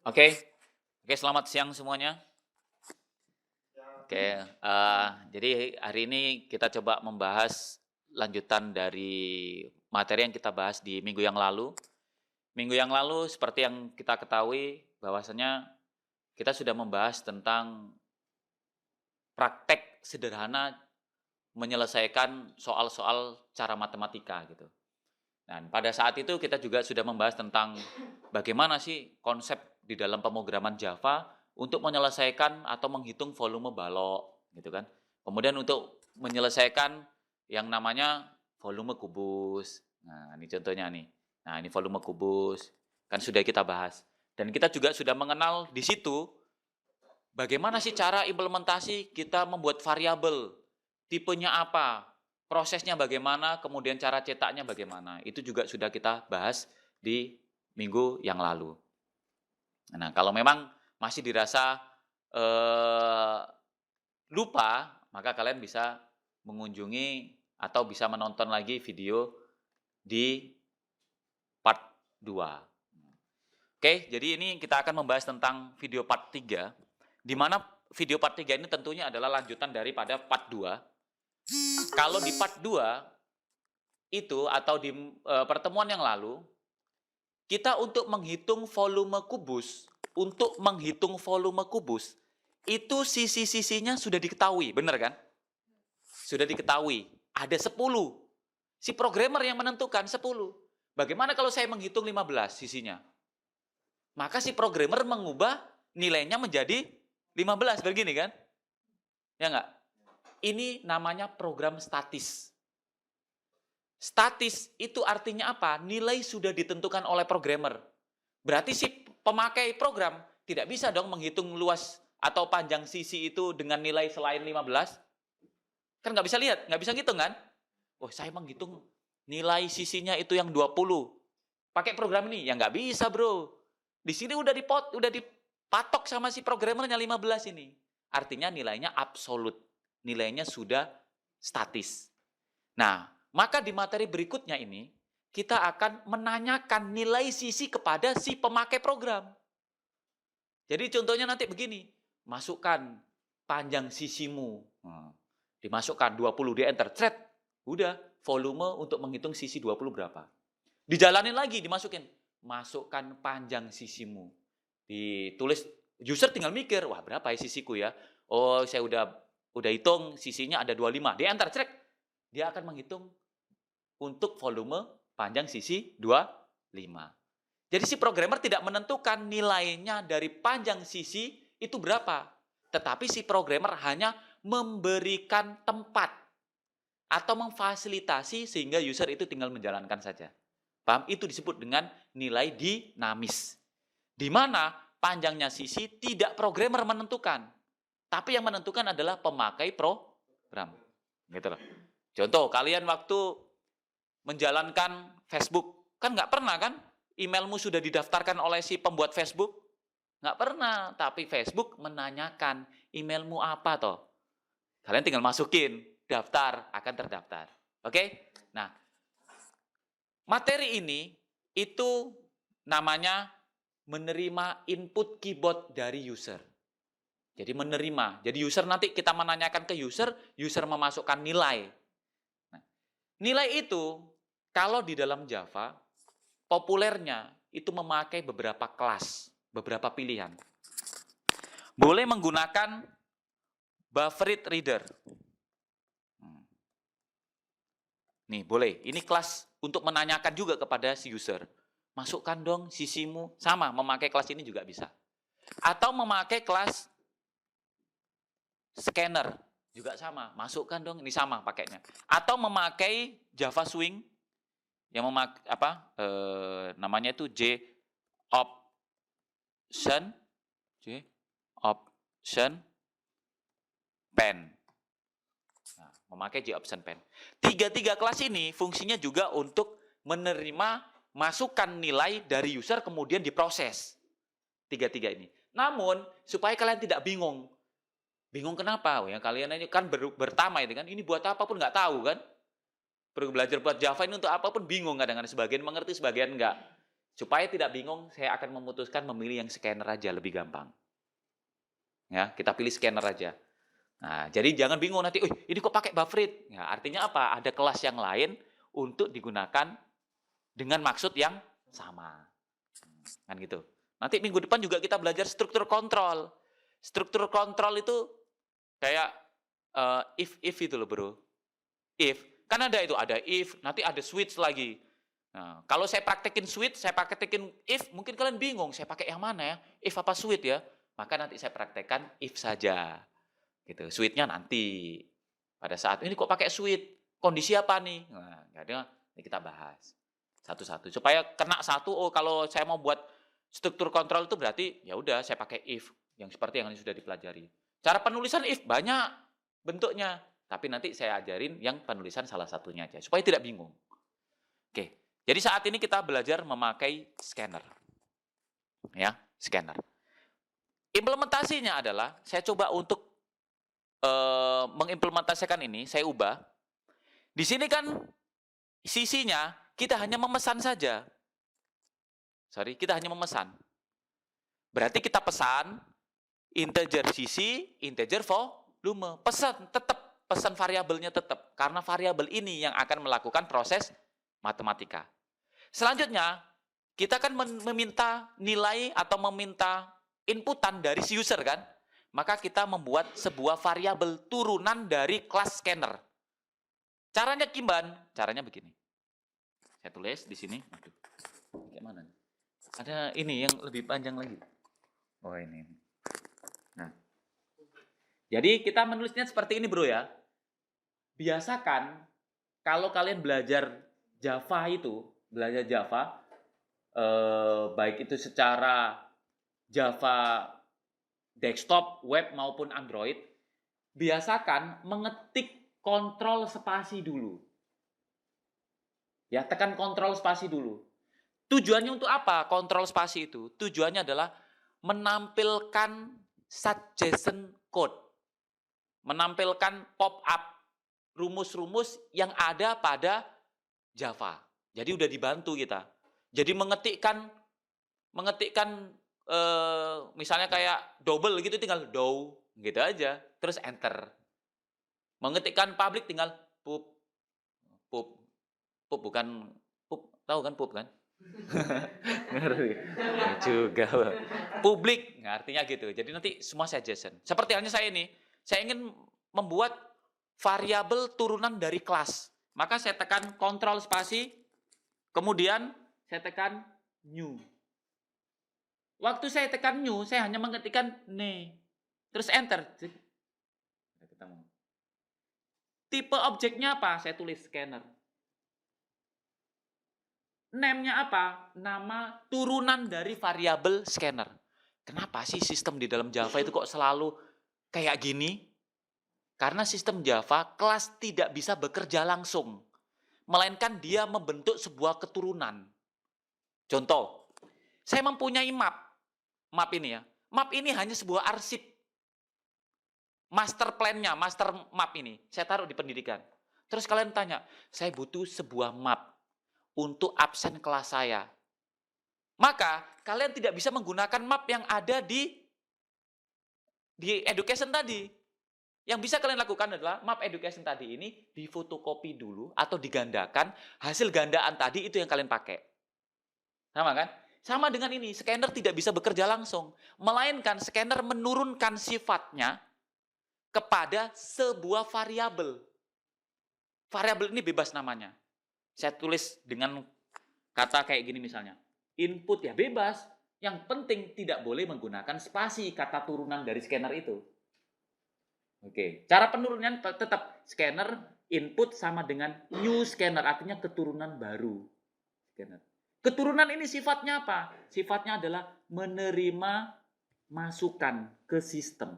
Oke, oke, selamat siang semuanya. Oke, jadi hari ini kita coba membahas lanjutan dari materi yang kita bahas di minggu yang lalu. Minggu yang lalu seperti yang kita ketahui bahwasanya kita sudah membahas tentang praktek sederhana menyelesaikan soal-soal cara matematika gitu. Dan pada saat itu kita juga sudah membahas tentang bagaimana sih konsep di dalam pemrograman Java untuk menyelesaikan atau menghitung volume balok gitu kan. Kemudian untuk menyelesaikan yang namanya volume kubus. Nah, ini contohnya nih. Nah, ini volume kubus kan sudah kita bahas. Dan kita juga sudah mengenal di situ bagaimana sih cara implementasi kita membuat variabel, tipenya apa, prosesnya bagaimana, kemudian cara cetaknya bagaimana. Itu juga sudah kita bahas di minggu yang lalu. Nah, kalau memang masih dirasa lupa, maka kalian bisa mengunjungi atau bisa menonton lagi video di part 2. Oke, jadi ini kita akan membahas tentang video part 3, di mana video part 3 ini tentunya adalah lanjutan daripada part 2. Kalau di part 2 itu atau di pertemuan yang lalu, kita untuk menghitung volume kubus, itu sisi-sisinya sudah diketahui, benar kan? Sudah diketahui, ada 10. Si programmer yang menentukan 10. Bagaimana kalau saya menghitung 15 sisinya? Maka si programmer mengubah nilainya menjadi 15, begini kan? Ya enggak? Ini namanya program statis. Statis itu artinya apa? Nilai sudah ditentukan oleh programmer. Berarti si pemakai program tidak bisa dong menghitung luas atau panjang sisi itu dengan nilai selain 15. Kan nggak bisa lihat, nggak bisa ngitung kan? Oh, saya menghitung nilai sisinya itu yang 20. Pakai program ini? Ya nggak bisa, bro. Di sini udah dipatok sama si programmernya 15 ini. Artinya nilainya absolut. Nilainya sudah statis. Nah, maka di materi berikutnya ini, kita akan menanyakan nilai sisi kepada si pemakai program. Jadi contohnya nanti begini, masukkan panjang sisimu. Dimasukkan 20, di enter, thread. Udah, volume untuk menghitung sisi 20 berapa. Dijalanin lagi, dimasukin. Masukkan panjang sisimu. Ditulis, user tinggal mikir, wah berapa ya sisiku ya? Oh, saya udah hitung sisinya ada 25. Di enter, cek. Dia akan menghitung untuk volume panjang sisi 25. Jadi si programmer tidak menentukan nilainya dari panjang sisi itu berapa. Tetapi si programmer hanya memberikan tempat atau memfasilitasi sehingga user itu tinggal menjalankan saja. Paham? Itu disebut dengan nilai dinamis. Di mana panjangnya sisi tidak programmer menentukan. Tapi yang menentukan adalah pemakai program. Gitu loh. Contoh, kalian waktu menjalankan Facebook, kan nggak pernah kan emailmu sudah didaftarkan oleh si pembuat Facebook? Nggak pernah, tapi Facebook menanyakan emailmu apa toh. Kalian tinggal masukin, daftar, akan terdaftar. Oke? Nah, materi ini itu namanya menerima input keyboard dari user. Jadi menerima. Jadi user nanti kita menanyakan ke user memasukkan nilai. Nah, nilai itu kalau di dalam Java populernya itu memakai beberapa kelas, beberapa pilihan. Boleh menggunakan buffered reader. Nih, boleh. Ini kelas untuk menanyakan juga kepada si user. Masukkan dong sisimu. Sama, memakai kelas ini juga bisa. Atau memakai kelas scanner. Juga sama. Masukkan dong, ini sama pakainya. Atau memakai Java Swing yang namanya itu JOption pen. Nah, memakai JOption pen. Tiga kelas ini fungsinya juga untuk menerima masukan nilai dari user kemudian diproses. Tiga ini. Namun supaya kalian tidak bingung. Bingung kenapa? Ya kalian ini kan bertama itu kan. Ini buat apa pun nggak tahu kan. Belajar buat Java ini untuk apapun bingung kadang-kadang. Sebagian mengerti, sebagian enggak. Supaya tidak bingung, saya akan memutuskan memilih yang scanner aja, lebih gampang. Ya, kita pilih scanner aja. Nah, jadi jangan bingung nanti, ini kok pakai Buffrit? Ya, artinya apa? Ada kelas yang lain untuk digunakan dengan maksud yang sama. Kan gitu. Nanti minggu depan juga kita belajar struktur kontrol. Struktur kontrol itu kayak if itu loh, Bro. If, kan ada itu, ada if, nanti ada switch lagi. Nah, kalau saya praktekin switch, saya praktekin if, mungkin kalian bingung, saya pakai yang mana ya? If apa switch ya? Maka nanti saya praktekkan if saja. Gitu. Switch-nya nanti. Pada saat ini kok pakai switch? Kondisi apa nih? Nah, ini kita bahas satu-satu supaya kena satu. Oh, kalau saya mau buat struktur kontrol itu berarti ya udah saya pakai if yang seperti yang sudah dipelajari. Cara penulisan if banyak bentuknya, tapi nanti saya ajarin yang penulisan salah satunya aja supaya tidak bingung. Oke. Jadi saat ini kita belajar memakai scanner. Ya, scanner. Implementasinya adalah saya coba untuk mengimplementasikan ini, saya ubah. Di sini kan sisinya kita hanya memesan saja. Kita hanya memesan. Berarti kita pesan integer sisi, integer volume. Pesan variabelnya tetap. Karena variabel ini yang akan melakukan proses matematika. Selanjutnya, kita kan meminta nilai atau meminta inputan dari si user kan? Maka kita membuat sebuah variabel turunan dari kelas scanner. Caranya caranya begini. Saya tulis di sini. Aduh, kayak mana? Ada ini yang lebih panjang lagi. Oh ini. Nah, jadi kita menulisnya seperti ini, Bro ya. Biasakan kalau kalian belajar Java, baik itu secara Java desktop, web maupun Android, biasakan mengetik kontrol spasi dulu. Ya, tekan kontrol spasi dulu. Tujuannya untuk apa kontrol spasi itu? Tujuannya adalah menampilkan suggestion code. Menampilkan pop-up rumus-rumus yang ada pada Java. Jadi udah dibantu kita. Jadi mengetikkan misalnya kayak double gitu tinggal do gitu aja, terus enter. Mengetikkan public tinggal pup bukan pup, tahu kan pup kan? Ngerti juga. Publik, artinya gitu. Jadi nanti semua suggestion. Seperti halnya saya ini, saya ingin membuat variabel turunan dari kelas. Maka saya tekan kontrol spasi, kemudian saya tekan new. Waktu saya tekan new, saya hanya mengetikkan ne, terus enter. Tipe objeknya apa? Saya tulis scanner. Name-nya apa? Nama turunan dari variabel scanner. Kenapa sih sistem di dalam Java itu kok selalu kayak gini? Karena sistem Java kelas tidak bisa bekerja langsung, melainkan dia membentuk sebuah keturunan. Contoh, saya mempunyai map ini ya. Map ini hanya sebuah arsip. Master plan-nya, master map ini, saya taruh di pendidikan. Terus kalian tanya, saya butuh sebuah map untuk absen kelas saya. Maka kalian tidak bisa menggunakan map yang ada di education tadi. Yang bisa kalian lakukan adalah map education tadi ini difotokopi dulu atau digandakan, hasil gandaan tadi itu yang kalian pakai. Sama kan? Sama dengan ini, scanner tidak bisa bekerja langsung, melainkan scanner menurunkan sifatnya kepada sebuah variabel. Variabel ini bebas namanya. Saya tulis dengan kata kayak gini misalnya. Input ya bebas, yang penting tidak boleh menggunakan spasi kata turunan dari scanner itu. Oke, cara penurunan tetap scanner input sama dengan new scanner, artinya keturunan baru. Scanner. Keturunan ini sifatnya apa? Sifatnya adalah menerima masukan ke sistem.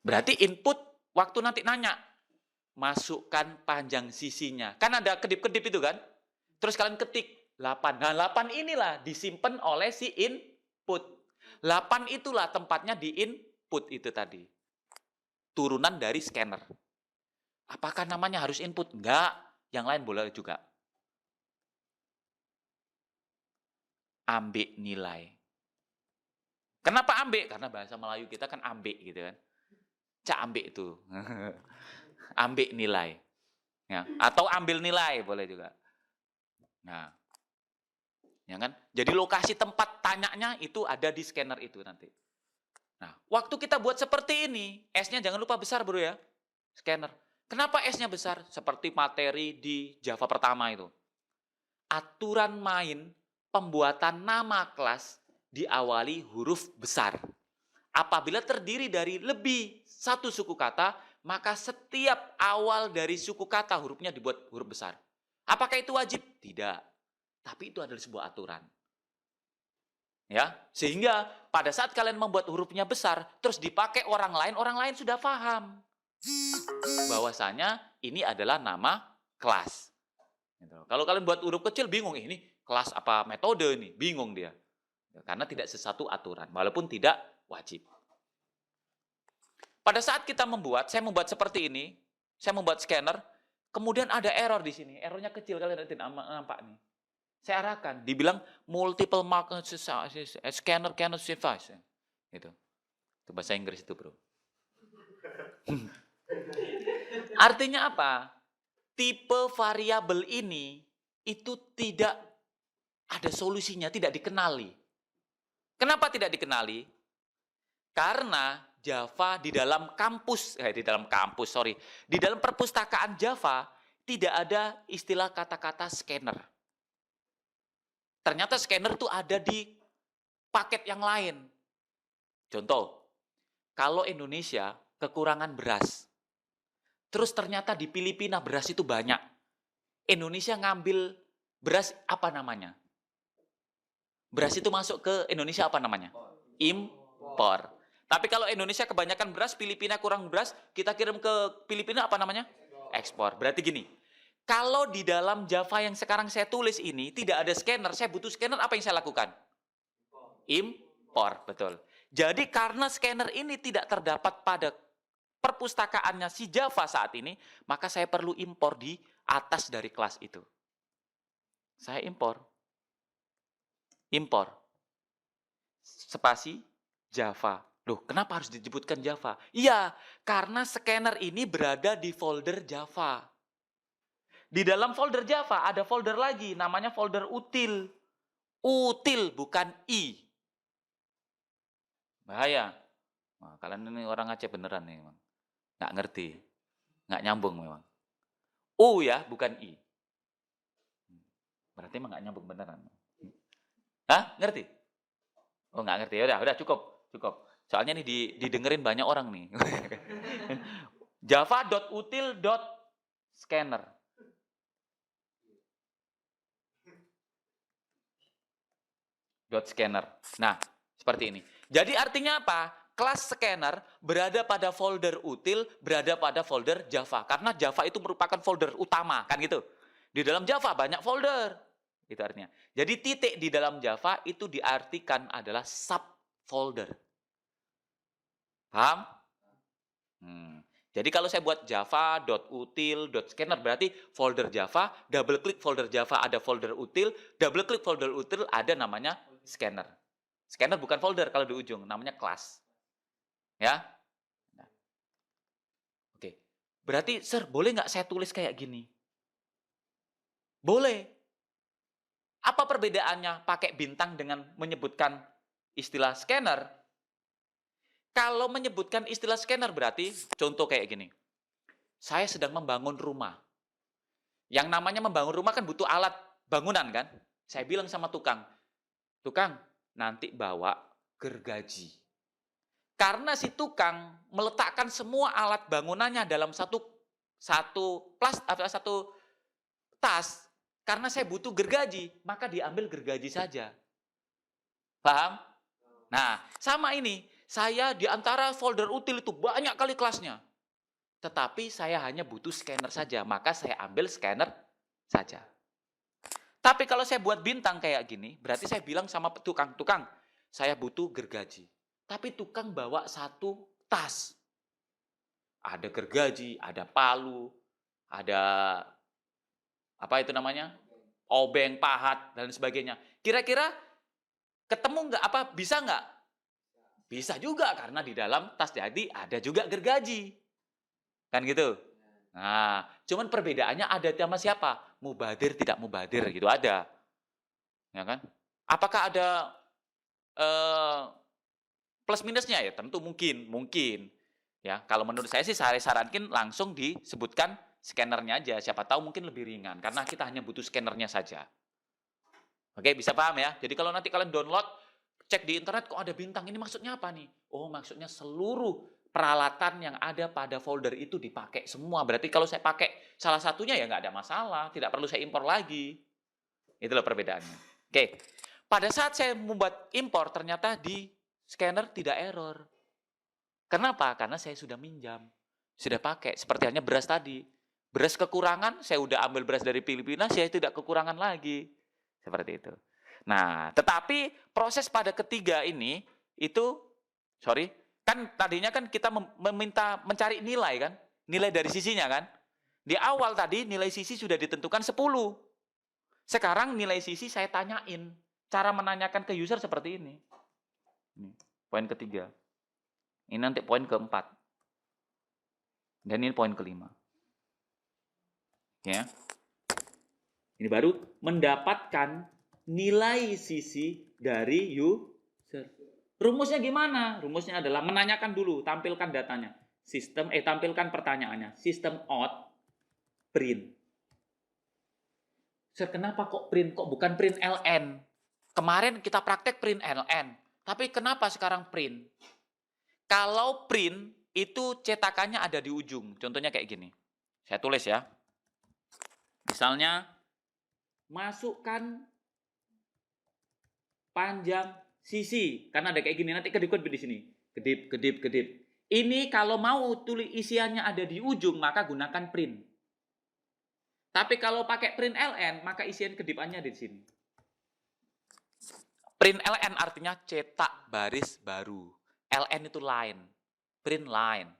Berarti input waktu nanti nanya, masukkan panjang sisinya. Kan ada kedip-kedip itu kan? Terus kalian ketik 8. Nah 8 inilah disimpan oleh si input. 8 itulah tempatnya di input itu tadi. Turunan dari scanner. Apakah namanya harus input? Enggak. Yang lain boleh juga. ambek nilai. Kenapa ambek? Karena bahasa Melayu kita kan ambek gitu kan. Cak ambek itu. Ambek nilai. Ya, atau ambil nilai boleh juga. Nah, ya kan? Jadi lokasi tempat tanyanya itu ada di scanner itu nanti. Nah, waktu kita buat seperti ini, S-nya jangan lupa besar bro ya, scanner. Kenapa S-nya besar? Seperti materi di Java pertama itu. Aturan main pembuatan nama kelas diawali huruf besar. Apabila terdiri dari lebih satu suku kata, maka setiap awal dari suku kata hurufnya dibuat huruf besar. Apakah itu wajib? Tidak. Tapi itu adalah sebuah aturan. Ya, sehingga pada saat kalian membuat hurufnya besar, terus dipakai orang lain sudah paham bahwasanya ini adalah nama kelas. Gitu. Kalau kalian buat huruf kecil bingung, ini kelas apa metode ini, bingung dia. Karena tidak sesatu aturan, walaupun tidak wajib. Pada saat kita membuat, saya membuat seperti ini, saya membuat scanner, kemudian ada error di sini, errornya kecil, kalian tidak nampak nih. Saya arahkan, dibilang multiple mark scanner cannot suffice. Gitu. Itu bahasa Inggris itu, bro. Artinya apa? Tipe variabel ini itu tidak ada solusinya, tidak dikenali. Kenapa tidak dikenali? Karena Java di dalam di dalam perpustakaan Java tidak ada istilah kata-kata scanner. Ternyata scanner itu ada di paket yang lain. Contoh, kalau Indonesia kekurangan beras, terus ternyata di Filipina beras itu banyak. Indonesia ngambil beras apa namanya? Beras itu masuk ke Indonesia apa namanya? Impor. Tapi kalau Indonesia kebanyakan beras, Filipina kurang beras, kita kirim ke Filipina apa namanya? Ekspor. Berarti gini, kalau di dalam Java yang sekarang saya tulis ini tidak ada scanner, saya butuh scanner, apa yang saya lakukan? Impor, betul. Jadi karena scanner ini tidak terdapat pada perpustakaannya si Java saat ini, maka saya perlu impor di atas dari kelas itu. Saya impor. Spasi Java. Loh, kenapa harus disebutkan Java? Iya, karena scanner ini berada di folder Java. Di dalam folder Java ada folder lagi, namanya folder util. Util, bukan I. Bahaya. Nah, kalian ini orang Aceh beneran nih, memang. Nggak ngerti. Nggak nyambung memang. U ya, bukan I. Berarti emang nggak nyambung beneran. Hah? Ngerti? Oh, nggak ngerti. Udah, cukup. Soalnya nih didengerin banyak orang nih. Java.util.scanner. .scanner. Nah, seperti ini. Jadi artinya apa? Kelas scanner berada pada folder util, berada pada folder Java. Karena Java itu merupakan folder utama, kan gitu. Di dalam Java banyak folder. Itu artinya. Jadi titik di dalam Java itu diartikan adalah subfolder. Paham? Jadi kalau saya buat java.util.scanner berarti folder Java, double klik folder Java ada folder util, double klik folder util ada namanya scanner. Scanner bukan folder kalau di ujung, namanya kelas. Ya? Nah. Oke. Berarti, Sir, boleh nggak saya tulis kayak gini? Boleh. Apa perbedaannya pakai bintang dengan menyebutkan istilah scanner? Kalau menyebutkan istilah scanner berarti, contoh kayak gini. Saya sedang membangun rumah. Yang namanya membangun rumah kan butuh alat bangunan kan? Saya bilang sama tukang, nanti bawa gergaji. Karena si tukang meletakkan semua alat bangunannya dalam satu tas, karena saya butuh gergaji, maka diambil gergaji saja. Paham? Nah, sama ini. Saya di antara folder util itu banyak kali kelasnya. Tetapi saya hanya butuh scanner saja, maka saya ambil scanner saja. Tapi kalau saya buat bintang kayak gini, berarti saya bilang sama tukang, saya butuh gergaji. Tapi tukang bawa satu tas. Ada gergaji, ada palu, ada apa itu namanya? Obeng, pahat, dan sebagainya. Kira-kira Mau nggak? Apa bisa nggak? Bisa juga, karena di dalam tas jadi ada juga gergaji. Kan gitu. Nah, cuman perbedaannya ada sama siapa? Mubadir, tidak mubadir, gitu ada. Ya kan? Apakah ada plus minusnya? Ya tentu mungkin. Ya, kalau menurut saya sih saya sarankan langsung disebutkan scannernya aja. Siapa tahu mungkin lebih ringan, karena kita hanya butuh scannernya saja. Oke, bisa paham ya? Jadi kalau nanti kalian download, cek di internet kok ada bintang, ini maksudnya apa nih? Oh, maksudnya seluruh peralatan yang ada pada folder itu dipakai semua. Berarti kalau saya pakai salah satunya ya nggak ada masalah, tidak perlu saya impor lagi. Itulah perbedaannya. Oke, pada saat saya membuat impor, ternyata di scanner tidak error. Kenapa? Karena saya sudah minjam, sudah pakai. Seperti halnya beras tadi. Beras kekurangan, saya udah ambil beras dari Filipina, saya tidak kekurangan lagi. Seperti itu. Nah, tetapi proses pada ketiga ini, kan tadinya kan kita meminta mencari nilai kan? Nilai dari sisinya kan? Di awal tadi nilai sisi sudah ditentukan 10. Sekarang nilai sisi saya tanyain. Cara menanyakan ke user seperti ini. Poin ketiga. Ini nanti poin keempat. Dan ini poin kelima. Ya. Ini baru mendapatkan nilai sisi dari user. Rumusnya gimana? Rumusnya adalah menanyakan dulu, tampilkan datanya. Tampilkan pertanyaannya. Sistem out print. Sir, kenapa kok print? Kok bukan print ln? Kemarin kita praktek print ln. Tapi kenapa sekarang print? Kalau print, itu cetakannya ada di ujung. Contohnya kayak gini. Saya tulis ya. Misalnya, masukkan panjang sisi. Karena ada kayak gini, nanti kedip-kedip di sini. Kedip. Ini kalau mau tulis isiannya ada di ujung, maka gunakan print. Tapi kalau pakai print ln, maka isian kedipannya di sini. Print ln artinya cetak baris baru. ln itu line. Print line.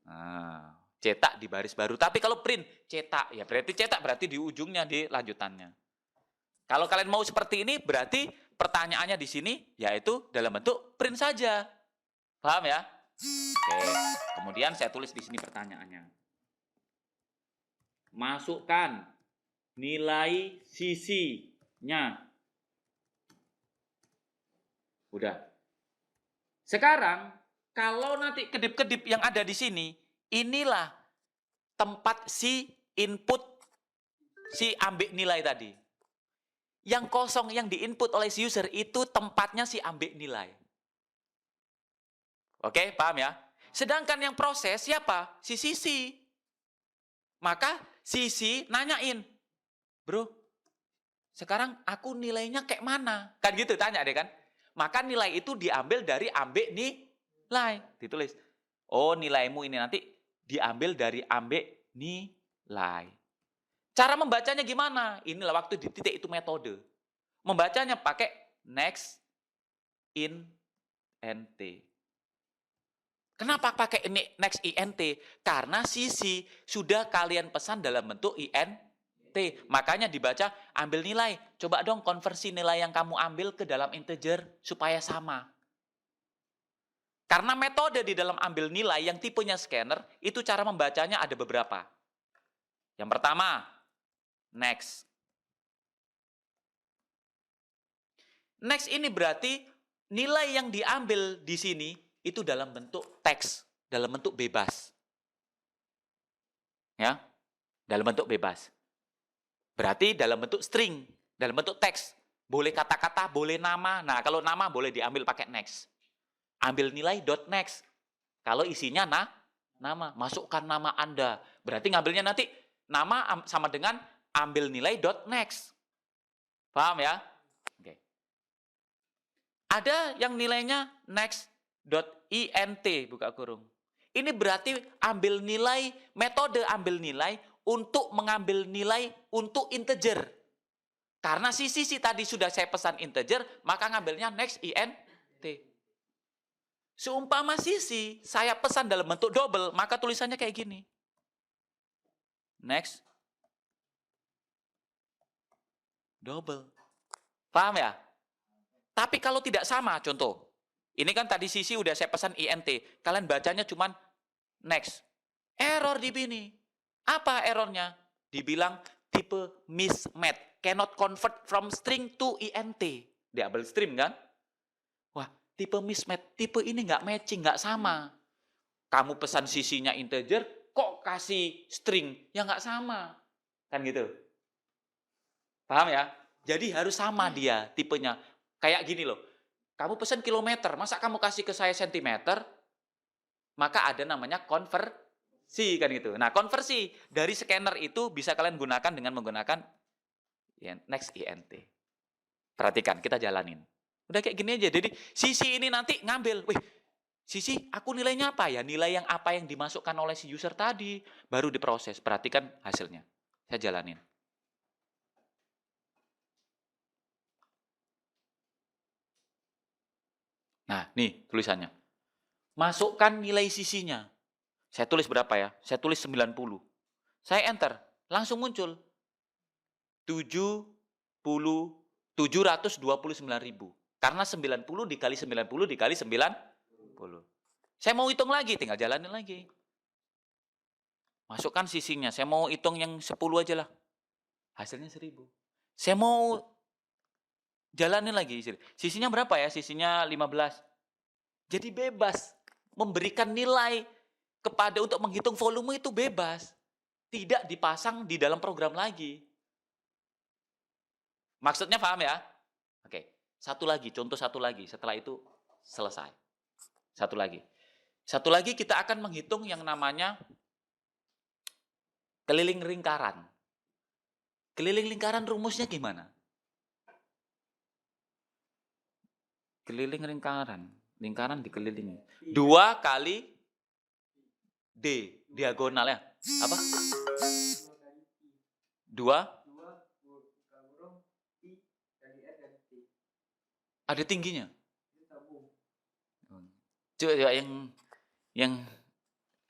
Nah, cetak di baris baru. Tapi kalau print, cetak. Ya berarti cetak, berarti di ujungnya, di lanjutannya. Kalau kalian mau seperti ini, berarti pertanyaannya di sini, yaitu dalam bentuk print saja. Paham ya? Oke. Kemudian saya tulis di sini pertanyaannya. Masukkan nilai sisinya. Udah. Sekarang, kalau nanti kedip-kedip yang ada di sini, inilah tempat si input, si ambil nilai tadi. Yang kosong yang diinput oleh si user itu tempatnya si ambil nilai. Oke, paham ya? Sedangkan yang proses siapa? Si sisi. Maka sisi nanyain, bro, sekarang aku nilainya kayak mana? Kan gitu tanya deh kan? Maka nilai itu diambil dari ambil nilai. Ditulis. Oh, nilaimu ini nanti diambil dari ambil nilai. Cara membacanya gimana? Inilah waktu di titik itu metode. Membacanya pakai next int. Kenapa pakai ini next int? Karena sisi sudah kalian pesan dalam bentuk int. Makanya dibaca ambil nilai. Coba dong konversi nilai yang kamu ambil ke dalam integer supaya sama. Karena metode di dalam ambil nilai yang tipenya scanner, itu cara membacanya ada beberapa. Yang pertama, next. Next ini berarti nilai yang diambil di sini itu dalam bentuk teks, dalam bentuk bebas. Ya, dalam bentuk bebas. Berarti dalam bentuk string, dalam bentuk teks. Boleh kata-kata, boleh nama. Nah, kalau nama boleh diambil pakai next. Ambil nilai dot next. Kalau isinya nama, masukkan nama Anda. Berarti ngambilnya nanti nama sama dengan ambil nilai dot next. Paham ya? Oke. Ada yang nilainya next dot int buka kurung. Ini berarti ambil nilai, metode ambil nilai untuk mengambil nilai untuk integer. Karena si tadi sudah saya pesan integer, maka ngambilnya next int. Seumpama sisi saya pesan dalam bentuk double, maka tulisannya kayak gini. Next double. Paham ya? Tapi kalau tidak sama, contoh, ini kan tadi sisi udah saya pesan INT, kalian bacanya cuman next. Error di sini. Apa errornya? Dibilang tipe mismatch, cannot convert from string to INT. Double stream kan? Wah, tipe mismatch, tipe ini nggak matching, nggak sama. Kamu pesan sisinya integer, kok kasih string? Ya nggak sama. Kan gitu. Paham ya? Jadi harus sama dia tipenya. Kayak gini loh. Kamu pesan kilometer, masa kamu kasih ke saya sentimeter? Maka ada namanya konversi kan gitu. Nah, konversi dari scanner itu bisa kalian gunakan dengan menggunakan next INT. Perhatikan, kita jalanin. Udah kayak gini aja. Jadi sisi ini nanti ngambil, wih, sisi aku nilainya apa ya? Nilai yang apa yang dimasukkan oleh si user tadi baru diproses. Perhatikan hasilnya. Saya jalanin. Nah, nih tulisannya. Masukkan nilai sisinya. Saya tulis berapa ya? Saya tulis 90. Saya enter, langsung muncul 729.000. Karena 90 dikali 90 dikali 90. Saya mau hitung lagi, tinggal jalanin lagi. Masukkan sisinya, saya mau hitung yang 10 aja lah. Hasilnya 1000. Saya mau jalanin lagi. Sisinya berapa ya? Sisinya 15. Jadi bebas. Memberikan nilai kepada untuk menghitung volume itu bebas. Tidak dipasang di dalam program lagi. Maksudnya paham ya? Oke. Satu lagi, contoh satu lagi. Setelah itu selesai. Satu lagi. Satu lagi kita akan menghitung yang namanya keliling lingkaran. Keliling lingkaran rumusnya gimana? Keliling lingkaran. Lingkaran dikelilingi. 2 kali D. Diagonalnya. Apa? 2. Ada tingginya. Coba yang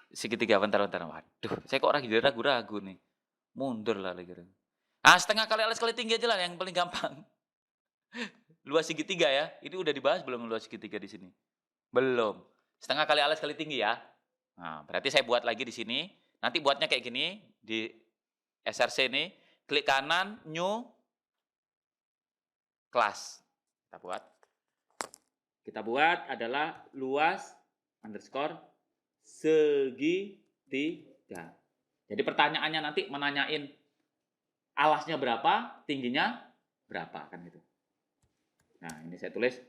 segitiga, bentar. Waduh, saya kok lagi ragu-ragu nih. Mundur lah lagi. Setengah kali alas kali tinggi aja lah, yang paling gampang. Luas segitiga ya. Ini udah dibahas belum luas segitiga di sini? Belum. Setengah kali alas kali tinggi ya. Nah, berarti saya buat lagi di sini. Nanti buatnya kayak gini di SRC ini. Klik kanan, new class. Kita buat adalah luas underscore segitiga. Jadi pertanyaannya nanti menanyain alasnya berapa, tingginya berapa kan gitu. Nah, ini saya tulis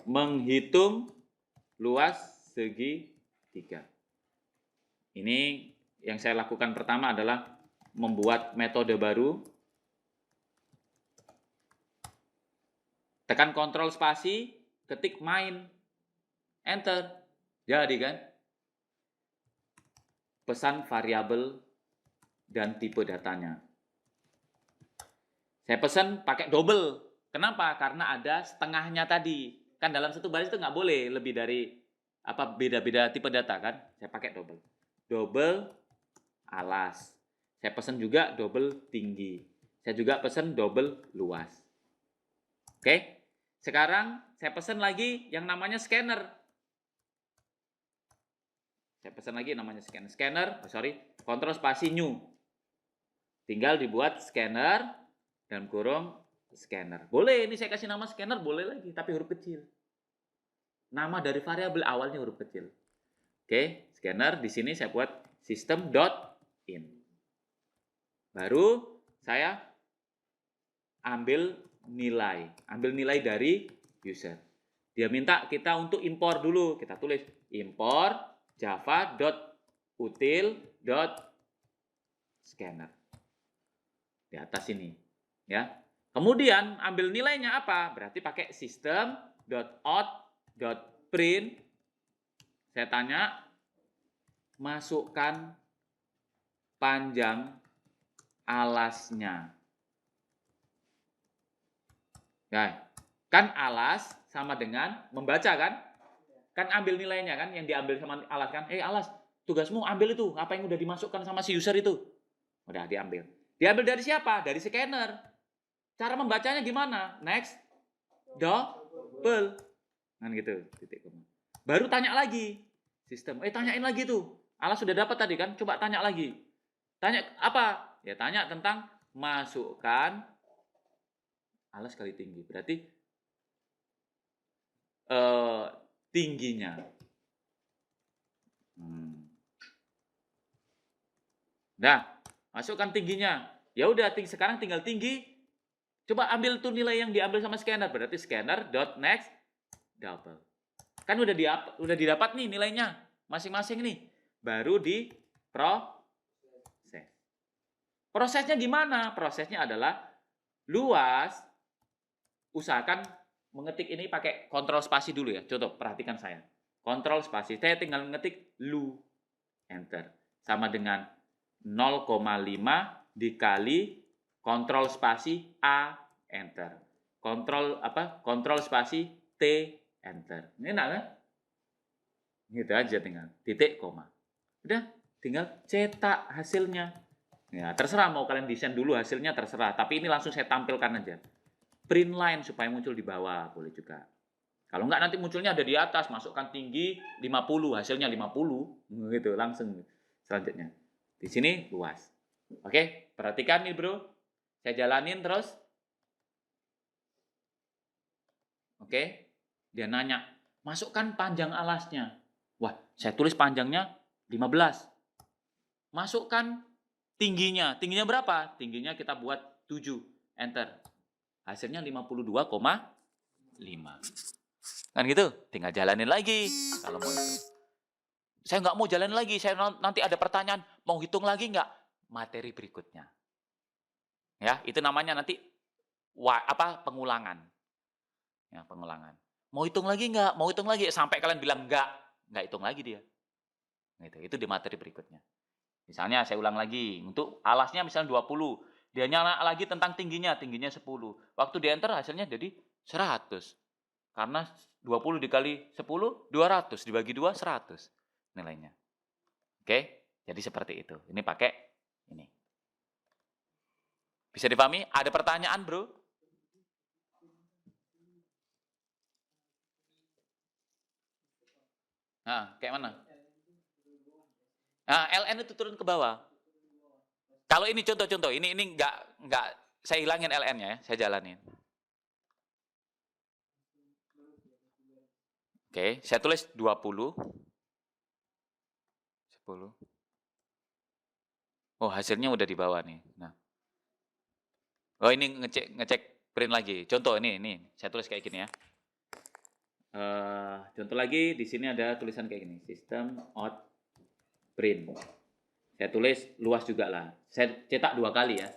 menghitung luas segitiga. Ini yang saya lakukan pertama adalah membuat metode baru. Tekan kontrol spasi, ketik main, enter. Jadi kan, pesan variabel dan tipe datanya. Saya pesan pakai double. Kenapa? Karena ada setengahnya tadi. Kan dalam satu baris itu nggak boleh lebih dari beda-beda tipe data kan. Saya pakai double. Double alas. Saya pesan juga double tinggi. Saya juga pesan double luas. Oke. Sekarang saya pesan lagi yang namanya scanner. Saya pesan lagi namanya scanner. Kontrol spasi new. Tinggal dibuat scanner dan kurung scanner. Boleh, ini saya kasih nama scanner, boleh lagi, tapi huruf kecil. Nama dari variabel awalnya huruf kecil. Oke, scanner di sini saya buat system.in. Baru saya ambil nilai dari user. Dia minta kita untuk impor dulu. Kita tulis impor java.util.scanner. Di atas ini, ya. Kemudian ambil nilainya apa? Berarti pakai system.out.print. Saya tanya, masukkan panjang alasnya. Ya, kan alas sama dengan membaca kan? Kan ambil nilainya kan, yang diambil sama alas kan? Alas, tugasmu ambil itu, apa yang udah dimasukkan sama si user itu. Udah diambil. Diambil dari siapa? Dari scanner. Cara membacanya gimana? Next. double. Kan gitu, titik koma. Baru tanya lagi. Sistem, tanyain lagi tuh. Alas sudah dapat tadi kan, coba tanya lagi. Tanya apa? Ya tanya tentang masukkan alas kali tinggi. Berarti tingginya. Nah, masukkan tingginya. Ya udah, sekarang tinggal tinggi. Coba ambil tuh nilai yang diambil sama scanner. Berarti scanner dot next double. Kan udah didapat nih nilainya masing-masing nih. Baru di proses. Prosesnya gimana? Prosesnya adalah luas. Usahakan mengetik ini pakai kontrol spasi dulu ya. Contoh, perhatikan saya. Kontrol spasi. Saya tinggal mengetik lu. Enter. Sama dengan 0,5 dikali kontrol spasi A, enter. Kontrol spasi T, enter. Ini enak kan? Gitu aja tinggal. Titik, koma. Udah, tinggal cetak hasilnya. Ya, terserah mau kalian desain dulu hasilnya, terserah. Tapi ini langsung saya tampilkan aja. Print line supaya muncul di bawah, boleh juga. Kalau enggak nanti munculnya ada di atas, masukkan tinggi 50, hasilnya 50. Gitu, langsung. Selanjutnya. Di sini luas. Oke, perhatikan nih bro. Saya jalanin terus. Oke, dia nanya, masukkan panjang alasnya. Wah, saya tulis panjangnya 15. Masukkan tingginya. Tingginya berapa? Tingginya kita buat 7. Enter. Hasilnya 52,5. Kan gitu, tinggal jalanin lagi kalau mau itu. Saya nggak mau jalan lagi, saya nanti ada pertanyaan, mau hitung lagi nggak? Materi berikutnya. Ya, itu namanya nanti pengulangan. Ya, pengulangan. Mau hitung lagi nggak? Mau hitung lagi sampai kalian bilang nggak hitung lagi dia. Gitu, itu di materi berikutnya. Misalnya saya ulang lagi, untuk alasnya misalnya 20. Dia nyala lagi tentang tingginya 10. Waktu di enter hasilnya jadi 100. Karena 20 dikali 10, 200. Dibagi 2, 100 nilainya. Oke, jadi seperti itu. Ini pakai ini. Bisa dipahami? Ada pertanyaan, bro? Nah, kayak mana? Nah, LN itu turun ke bawah. Kalau ini contoh-contoh, ini nggak saya hilangin LN-nya ya, saya jalanin. Oke, saya tulis 20. 10. Oh, hasilnya udah di bawah nih. Nah. Oh, ini ngecek print lagi. Contoh ini saya tulis kayak gini ya. Contoh lagi di sini ada tulisan kayak gini, system out print. Saya tulis luas juga lah. Saya cetak 2 kali ya.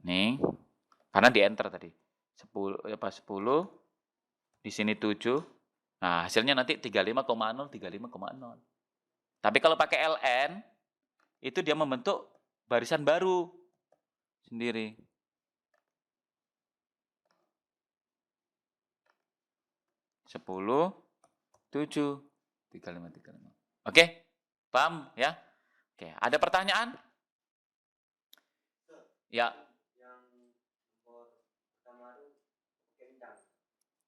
Nih, karena di enter tadi. 10 di sini 7. Nah, hasilnya nanti 35,0, 35,0. Tapi kalau pakai LN, itu dia membentuk barisan baru sendiri. Sepuluh, 7, 35. Oke, paham ya? Oke, ada pertanyaan? Ya.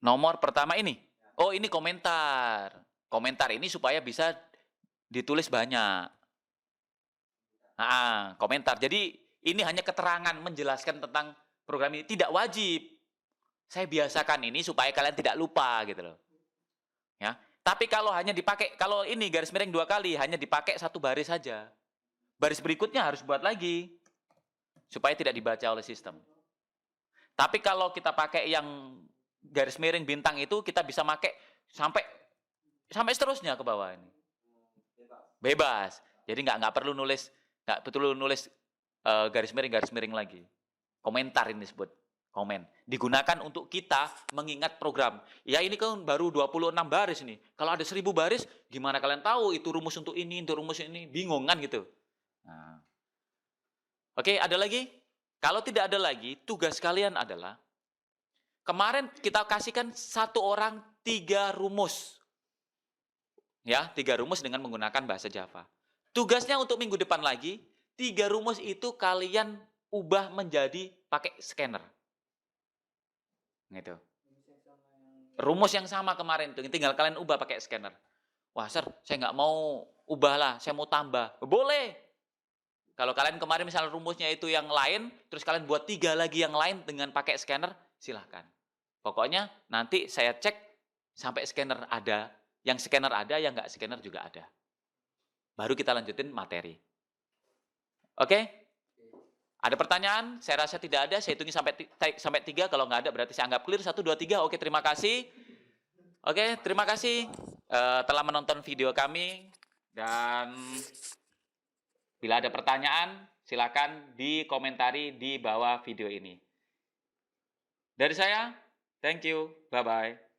Nomor pertama ini? Oh, ini komentar. Komentar ini supaya bisa ditulis banyak. Komentar. Jadi ini hanya keterangan menjelaskan tentang program ini. Tidak wajib. Saya biasakan ini supaya kalian tidak lupa gitu loh. Ya. Tapi kalau hanya dipakai, kalau ini garis miring 2 kali, hanya dipakai 1 baris saja. Baris berikutnya harus buat lagi. Supaya tidak dibaca oleh sistem. Tapi kalau kita pakai yang garis miring bintang itu, kita bisa pakai sampai seterusnya ke bawah ini. Bebas. Jadi nggak perlu nulis garis miring lagi. Komentar ini disebut komen. Digunakan untuk kita mengingat program. Ya ini kan baru 26 baris nih. Kalau ada 1000 baris, gimana kalian tahu itu rumus untuk ini, untuk rumus ini? Bingung kan gitu. Nah. Oke, ada lagi? Kalau tidak ada lagi, tugas kalian adalah kemarin kita kasihkan 1 orang 3 rumus. Ya, 3 rumus dengan menggunakan bahasa Java. Tugasnya untuk minggu depan lagi, 3 rumus itu kalian ubah menjadi pakai scanner. Gitu. Rumus yang sama kemarin tuh, tinggal kalian ubah pakai scanner. Wah, Sir, saya nggak mau ubah lah, saya mau tambah. Boleh. Kalau kalian kemarin misalnya rumusnya itu yang lain, terus kalian buat 3 lagi yang lain dengan pakai scanner, silahkan. Pokoknya nanti saya cek sampai scanner ada, yang nggak scanner juga ada. Baru kita lanjutin materi. Oke? Ada pertanyaan? Saya rasa tidak ada. Saya hitungi sampai 3. Kalau nggak ada berarti saya anggap clear. 1, 2, 3. Oke, terima kasih. Oke, terima kasih telah menonton video kami. Dan bila ada pertanyaan, silakan dikomentari di bawah video ini. Dari saya, thank you. Bye-bye.